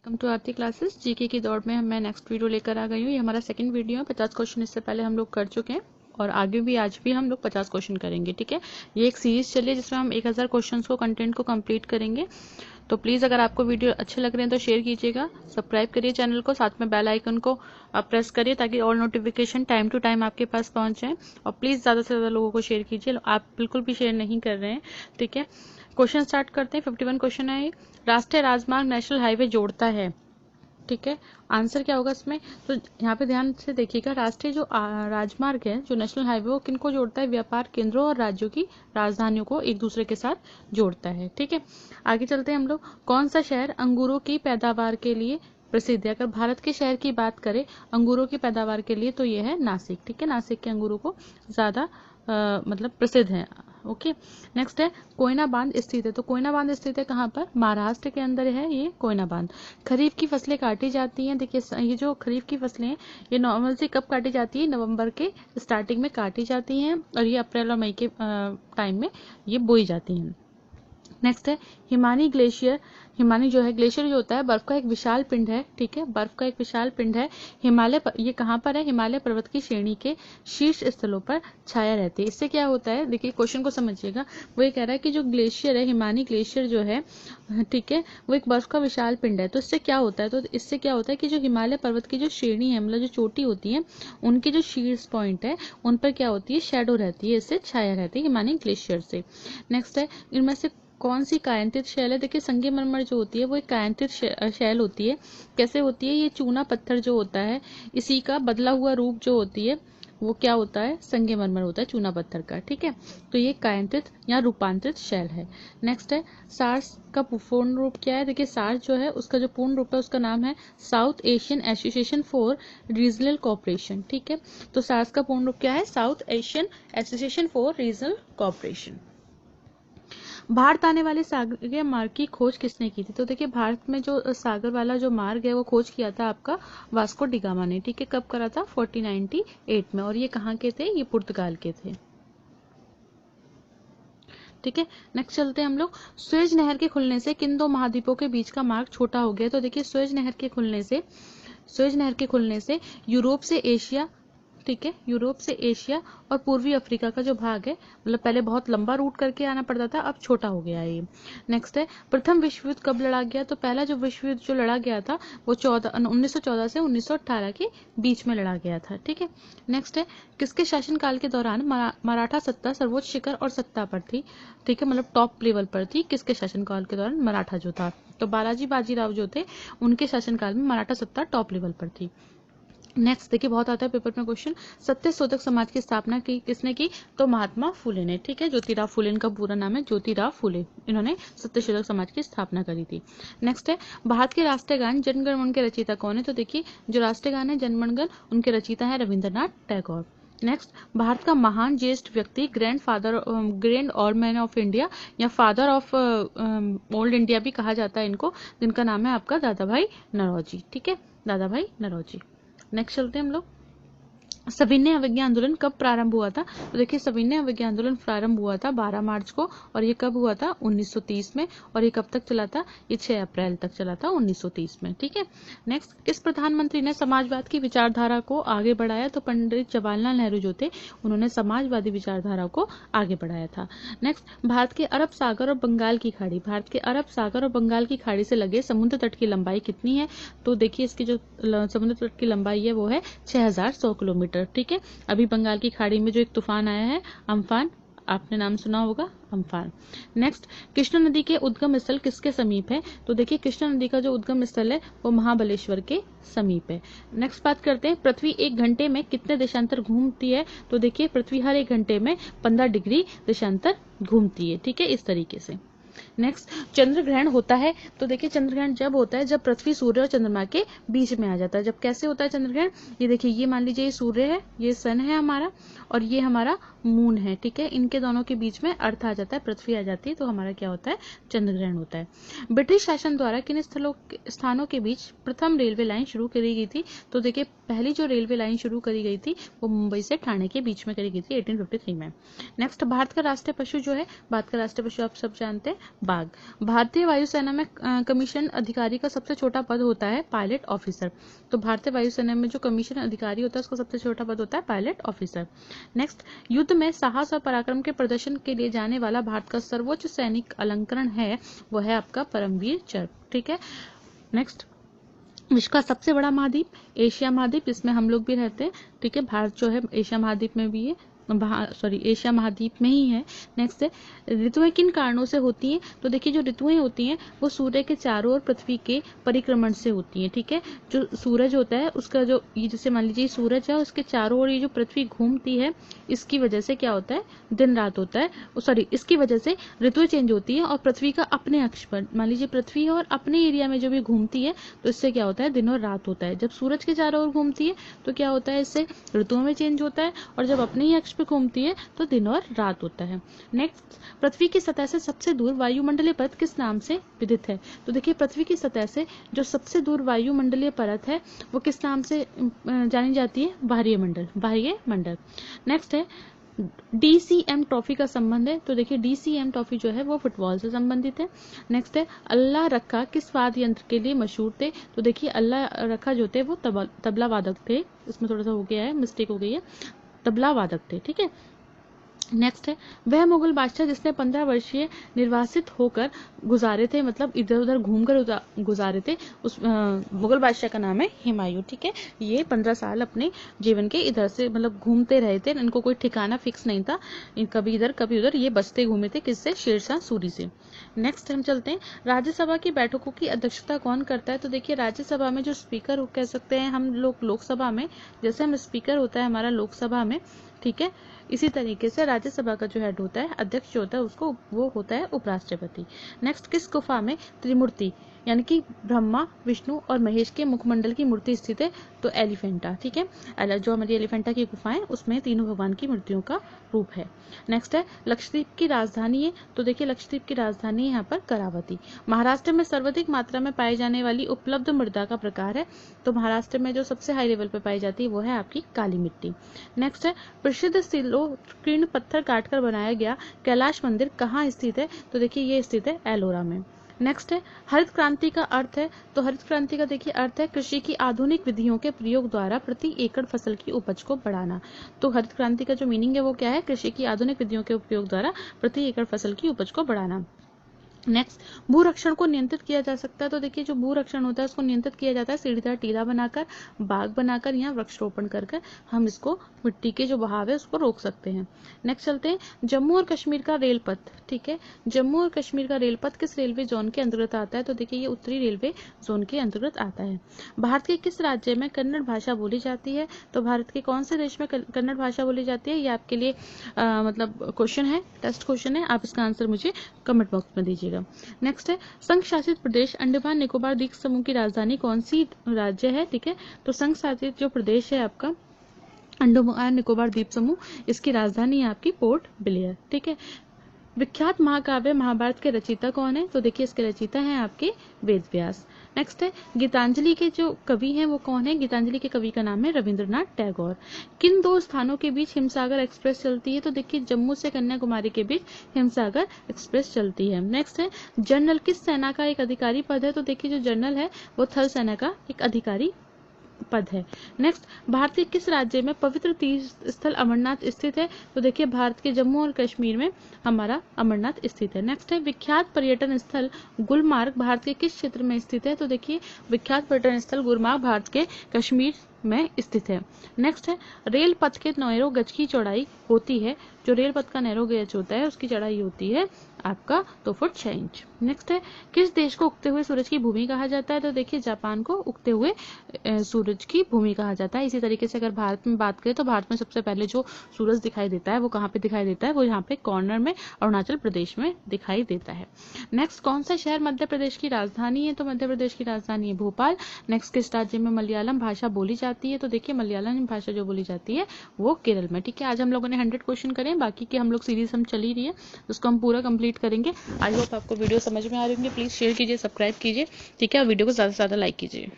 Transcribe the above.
Welcome to Aarti classes. GK की दौड़ में मैं नेक्स्ट वीडियो लेकर आ गई हूँ। ये हमारा सेकंड वीडियो है। 50 क्वेश्चन इससे पहले हम लोग कर चुके हैं और आगे भी आज भी हम लोग 50 क्वेश्चन करेंगे। ठीक है, ये एक सीरीज चली है जिसमें हम 1000 क्वेश्चन को कंटेंट को कंप्लीट करेंगे। तो प्लीज़ अगर आपको वीडियो अच्छे लग रहे हैं तो शेयर कीजिएगा, सब्सक्राइब करिए चैनल को, साथ में बेल आइकन को आप प्रेस करिए ताकि all notification time to time आपके पास पहुंच जाए। और प्लीज़ ज़्यादा से ज़्यादा लोगों को शेयर कीजिए, आप बिल्कुल भी शेयर नहीं कर रहे हैं। ठीक है, क्वेश्चन स्टार्ट करते हैं। 51 क्वेश्चन है। राष्ट्रीय राजमार्ग नेशनल हाईवे जोड़ता है। ठीक है, आंसर क्या होगा इसमें? तो यहाँ पे ध्यान से देखिएगा, राष्ट्रीय जो राजमार्ग है, जो नेशनल हाईवे, वो किनको जोड़ता है? व्यापार केंद्रों और राज्यों की राजधानियों को एक दूसरे के साथ जोड़ता है। ठीक है, आगे चलते हैं हम लोग। कौन सा शहर अंगूरों की पैदावार के लिए प्रसिद्ध है? अगर भारत के शहर की बात करें अंगूरों की पैदावार के लिए तो ये है नासिक। ठीक है, नासिक के अंगूरों को ज्यादा मतलब प्रसिद्ध है। ओके, नेक्स्ट है कोयना बांध स्थित है। तो कोयना बांध स्थित है कहाँ पर? महाराष्ट्र के अंदर है ये कोयना बांध। खरीफ की फसलें काटी जाती हैं। देखिए ये जो खरीफ की फसलें हैं ये नॉर्मल से कब काटी जाती है? नवंबर के स्टार्टिंग में काटी जाती हैं और ये अप्रैल और मई के टाइम में ये बोई जाती हैं। नेक्स्ट है हिमानी ग्लेशियर। हिमानी जो है, ग्लेशियर जो होता है बर्फ का एक विशाल पिंड है। ठीक है, बर्फ का एक विशाल पिंड है। हिमालय ये कहाँ पर है? हिमालय पर्वत की श्रेणी के शीर्ष स्थलों पर छाया रहती है। इससे क्या होता है, देखिए क्वेश्चन को समझिएगा। वो ये कह रहा है कि जो ग्लेशियर है, हिमानी ग्लेशियर जो है, ठीक है, वो एक बर्फ का विशाल पिंड है। तो इससे क्या होता है? तो इससे क्या होता है कि जो हिमालय पर्वत की जो श्रेणी है, मतलब जो चोटी होती है, उनके जो शीर्ष पॉइंट है उन पर क्या होती है? शेडो रहती है, इससे छाया रहती है हिमानी ग्लेशियर से। नेक्स्ट है इनमें से कौन सी कायांतित शैल है? देखिए संगमरमर जो होती है वो एक कायांतित शैल होती है। कैसे होती है? ये चूना पत्थर जो होता है इसी का बदला हुआ रूप जो होती है वो क्या होता है? संगमरमर होता है, चूना पत्थर का। ठीक है, तो ये कायांतित या रूपांतरित शैल है। नेक्स्ट है सार्स का पूर्ण रूप क्या है? देखिए सार्स जो है उसका जो पूर्ण रूप है उसका नाम है south Asian association for regional cooperation. ठीक है, तो सार्स का पूर्ण रूप क्या है? South Asian association for regional cooperation. Bharat आने वाले सागरीय मार्ग की खोज किसने की थी? तो देखिए भारत में जो सागर वाला जो मार्ग है वो खोज किया था आपका वास्को डी गामा ने। ठीक है, कब करा था? 1498 में। और ये कहाँ के थे? ये पुर्तगाल के थे। ठीक है, नेक्स्ट चलते हैं हम लोग। सुएज नहर के खुलने से किन दो महाद्वीपों के बीच का मार्ग छोटा हो गया? तो देखिए सुएज नहर के खुलने से यूरोप से एशिया, ठीक है, यूरोप से एशिया और पूर्वी अफ्रीका का जो भाग है, मतलब पहले बहुत लंबा रूट करके आना पड़ता था, अब छोटा हो गया है ये। नेक्स्ट है प्रथम विश्व युद्ध कब लड़ा गया? तो पहला जो विश्व युद्ध जो लड़ा गया था वो 1914 से 1918 के बीच में लड़ा गया था। ठीक है, नेक्स्ट है किसके शासनकाल के दौरान मराठा सत्ता सर्वोच्च शिखर और सत्ता पर थी? ठीक है, मतलब टॉप लेवल पर थी। किसके शासनकाल के दौरान? मराठा जो था, तो बालाजी बाजीराव जो थे उनके शासनकाल में मराठा सत्ता टॉप लेवल पर थी। नेक्स्ट देखिए बहुत आता है पेपर में क्वेश्चन, सत्य शोधक समाज की स्थापना की किसने की? तो महात्मा फुले ने। ठीक है, ज्योतिराव फुले इनका पूरा नाम है, ज्योतिराव फुले। इन्होंने सत्य शोधक समाज की स्थापना करी थी। नेक्स्ट है भारत के राष्ट्रीय गान जन गण मन के रचयिता कौन है? तो देखिए जो राष्ट्रीय गान है जन गण मन उनके रचयिता है रविंद्रनाथ टैगोर। नेक्स्ट भारत का महान ज्येष्ठ व्यक्ति, grand old man of India या फादर ऑफ ओल्ड इंडिया भी कहा जाता है इनको, जिनका नाम है आपका दादा भाई नौरोजी। ठीक है, दादा भाई नौरोजी। नेक्स्ट चलते हैं हम लोग। सविनय अवज्ञा आंदोलन कब प्रारंभ हुआ था? तो देखिए सविनय अवज्ञा आंदोलन प्रारंभ हुआ था 12 मार्च को, और ये कब हुआ था? 1930 में। और ये कब तक चला था? ये 6 अप्रैल तक चला था 1930 में। ठीक है, नेक्स्ट किस प्रधानमंत्री ने समाजवाद की विचारधारा को आगे बढ़ाया? तो पंडित जवाहरलाल नेहरू जो थे उन्होंने समाजवादी विचारधारा को आगे बढ़ाया था। नेक्स्ट भारत के अरब सागर और बंगाल की खाड़ी, भारत के अरब सागर और बंगाल की खाड़ी से लगे समुद्र तट की लंबाई कितनी है? तो देखिए इसकी जो समुद्र तट की लंबाई है वो है 6100 किलोमीटर। ठीक है, अभी बंगाल की खाड़ी में जो एक तूफान आया है अम्फान, आपने नाम सुना होगा, अम्फान। नेक्स्ट कृष्णा नदी के उद्गम स्थल किसके समीप है? तो देखिए कृष्णा नदी का जो उद्गम स्थल है वो महाबलेश्वर के समीप है। नेक्स्ट बात करते हैं पृथ्वी एक घंटे में कितने देशांतर घूमती है? तो देखिए पृथ्वी हर एक घंटे में 15 डिग्री देशांतर घूमती है। ठीक है, इस तरीके से। नेक्स्ट चंद्र ग्रहण होता है? तो देखिए चंद्र ग्रहण जब होता है जब पृथ्वी सूर्य और चंद्रमा के बीच में आ जाता है। जब कैसे होता है चंद्र ग्रहण? ये देखिए, ये मान लीजिए ये सूर्य है, ये सन है हमारा, और ये हमारा मून है। ठीक है, इनके दोनों के बीच में अर्थ आ जाता है, पृथ्वी आ जाती है, तो हमारा क्या होता है? चंद्र ग्रहण होता है। ब्रिटिश शासन द्वारा किन स्थानों के बीच प्रथम रेलवे लाइन शुरू करी गई थी? तो देखिए पहली जो रेलवे लाइन शुरू करी गई थी वो मुंबई से ठाणे के बीच में करी गई थी 1853 में। नेक्स्ट भारत का राष्ट्रीय पशु जो है, भारत का राष्ट्रीय पशु आप सब जानते हैं बाघ। भारतीय वायुसेना में कमीशन अधिकारी का सबसे छोटा पद होता है पायलट ऑफिसर। तो भारतीय वायुसेना में जो कमीशन अधिकारी होता है उसका सबसे छोटा पद होता है पायलट ऑफिसर। नेक्स्ट, युद्ध में साहस और पराक्रम के प्रदर्शन के लिए जाने वाला भारत का सर्वोच्च सैनिक अलंकरण है, वो है आपका परमवीर चक्र। ठीक है। नेक्स्ट, विश्व का सबसे बड़ा महाद्वीप एशिया महाद्वीप, जिसमें हम लोग भी रहते हैं। ठीक है, भारत जो है एशिया महाद्वीप में भी है, एशिया महाद्वीप में ही है। नेक्स्ट है, ऋतुएं किन कारणों से होती हैं? तो देखिए जो ऋतुएं होती हैं वो सूर्य के चारों ओर पृथ्वी के परिक्रमण से होती हैं। ठीक है, जो सूरज होता है उसका जो ये जैसे मान लीजिए सूरज है, उसके चारों ओर ये जो पृथ्वी घूमती है, इसकी वजह से क्या होता है, दिन रात होता है। इसकी वजह से ऋतुएं चेंज होती है और पृथ्वी का अपने अक्ष पर, मान लीजिए पृथ्वी है और अपने एरिया में जो भी घूमती है, तो इससे क्या होता है, दिन और रात होता है। जब सूरज के चारों ओर घूमती है तो क्या होता है, इससे ऋतुओं में चेंज होता है, और जब अपने ही अक्ष पे घूमती है तो दिन और रात होता है। नेक्स्ट, पृथ्वी की सतह से सबसे दूर वायुमंडलीय परत किस नाम से विदित है? तो देखिए पृथ्वी की सतह से जो सबसे दूर वायुमंडलीय परत है वो किस नाम से जानी जाती है? बाह्य मंडल। नेक्स्ट है, डीसीएम ट्रॉफी का संबंध है। तो देखिए डीसीएम ट्रॉफी जो है वो फुटबॉल से संबंधित है। नेक्स्ट है, अल्लाह रक्का किस वाद्य यंत्र के लिए मशहूर थे? तो देखिए अल्लाह रक्का जो थे वो तबला वादक थे। इसमें थोड़ा सा हो गया है, मिस्टेक हो गई है, तबला वादक थे। ठीक है। नेक्स्ट है, वह मुगल बादशाह जिसने 15 वर्षीय निर्वासित होकर गुजारे थे, मतलब इधर उधर घूमकर गुजारे थे, उस मुगल बादशाह का नाम है हुमायूं। ठीक है, ये 15 साल अपने जीवन के इधर से मतलब घूमते रहे थे, इनको कोई ठिकाना फिक्स नहीं था, कभी इधर कभी उधर ये बसते घूमे थे। किससे? शेरशाह सूरी से। नेक्स्ट हम चलते हैं, राज्यसभा की बैठकों की अध्यक्षता कौन करता है? तो देखिए राज्यसभा में जो स्पीकर कह सकते हैं हम लोग, लोकसभा में जैसे हम स्पीकर होता है हमारा लोकसभा में, ठीक है, इसी तरीके से राज्यसभा का जो हेड होता है, अध्यक्ष जो होता है उसको, वो होता है उपराष्ट्रपति। नेक्स्ट, किस गुफा में त्रिमूर्ति यानी कि ब्रह्मा, विष्णु और महेश के मुखमंडल की मूर्ति स्थित है? तो एलिफेंटा। ठीक है, जो हमारी एलिफेंटा की गुफा है उसमें तीनों भगवान की मूर्तियों का रूप है। नेक्स्ट है, लक्षद्वीप की राजधानी है? तो देखिए लक्षद्वीप की राजधानी है यहाँ पर करावती। महाराष्ट्र में सर्वाधिक मात्रा में पाई जाने वाली उपलब्ध मृदा का प्रकार है? तो महाराष्ट्र में जो सबसे हाई लेवल पे पाई जाती है वो है आपकी काली मिट्टी। नेक्स्ट है, प्रसिद्ध कीर्ण पत्थर काटकर बनाया गया कैलाश मंदिर कहाँ स्थित है? तो देखिए ये स्थित है एलोरा में। नेक्स्ट है, हरित क्रांति का अर्थ है? तो हरित क्रांति का देखिए अर्थ है कृषि की आधुनिक विधियों के प्रयोग द्वारा प्रति एकड़ फसल की उपज को बढ़ाना। तो हरित क्रांति का जो मीनिंग है वो क्या है? कृषि की आधुनिक विधियों के उपयोग द्वारा प्रति एकड़ फसल की उपज को बढ़ाना। नेक्स्ट, भूरक्षण को नियंत्रित किया जा सकता है? तो देखिए जो भूरक्षण होता है उसको नियंत्रित किया जाता है सीढ़ीदार टीला बनाकर, बाग बनाकर या वृक्षारोपण कर हम इसको मिट्टी के जो बहाव है उसको रोक सकते हैं। नेक्स्ट चलते हैं, जम्मू और कश्मीर का रेल पथ। ठीक है, जम्मू और कश्मीर का रेल पथ किस रेलवे जोन के अंतर्गत आता है? तो देखिए ये उत्तरी रेलवे जोन के अंतर्गत आता है। भारत के किस राज्य में कन्नड़ भाषा बोली जाती है? तो भारत के कौन से देश में कन्नड़ भाषा बोली जाती है? ये आपके लिए मतलब क्वेश्चन है, टेस्ट क्वेश्चन है, आप इसका आंसर मुझे कमेंट बॉक्स में दीजिएगा। नेक्स्ट है, संघ शासित प्रदेश अंडमान निकोबार द्वीप समूह की राजधानी कौन सी राज्य है? ठीक है, तो संघ शासित जो प्रदेश है आपका अंडमान निकोबार द्वीप समूह, इसकी राजधानी है आपकी पोर्ट ब्लेयर। ठीक है, विख्यात महाकाव्य महाभारत के रचयिता कौन है? तो देखिए इसके रचयिता हैं आपके वेद व्यास। नेक्स्ट है, गीतांजलि के जो कवि हैं वो कौन है? गीतांजलि के कवि का नाम है रविंद्रनाथ टैगोर। किन दो स्थानों के बीच हिमसागर एक्सप्रेस चलती है? तो देखिए जम्मू से कन्याकुमारी के बीच हिमसागर एक्सप्रेस चलती है। नेक्स्ट है, जनरल किस सेना का एक अधिकारी पद है? तो देखिए जो जनरल है वो थल सेना का एक अधिकारी पद है। नेक्स्ट, भारत के किस राज्य में पवित्र तीर्थ स्थल अमरनाथ स्थित है? तो देखिए भारत के जम्मू और कश्मीर में हमारा अमरनाथ स्थित है। नेक्स्ट है, विख्यात पर्यटन स्थल गुलमार्ग भारत के किस क्षेत्र में स्थित है? तो देखिए विख्यात पर्यटन स्थल गुलमार्ग भारत के कश्मीर में स्थित है। नेक्स्ट है, रेल पथ के नैरो गज की चौड़ाई होती है? जो रेल पथ का नैरो गज होता है उसकी चौड़ाई होती है आपका 2 फुट 6 इंच। नेक्स्ट है, किस देश को उगते हुए सूरज की भूमि कहा जाता है? तो देखिए जापान को उगते हुए सूरज की भूमि कहा जाता है। इसी तरीके से अगर भारत में बात करें तो भारत में सबसे पहले जो सूरज दिखाई देता है वो कहाँ पे दिखाई देता है? वो यहाँ पे कॉर्नर में अरुणाचल प्रदेश में दिखाई देता है। नेक्स्ट, कौन सा शहर मध्य प्रदेश की राजधानी है? तो मध्य प्रदेश की राजधानी है भोपाल। नेक्स्ट, किस राज्य में मलयालम भाषा बोली जाती है? तो देखिए मलयालम भाषा जो बोली जाती है वो केरल में। ठीक है, आज हम लोगों ने 100 क्वेश्चन करे, बाकी के हम लोग सीरीज हम चल ही रही है उसको हम पूरा कंप्लीट करेंगे। आई होप आपको वीडियो समझ में आ रही होंगी। प्लीज शेयर कीजिए, सब्सक्राइब कीजिए, ठीक है, वीडियो को ज्यादा से ज्यादा लाइक कीजिए।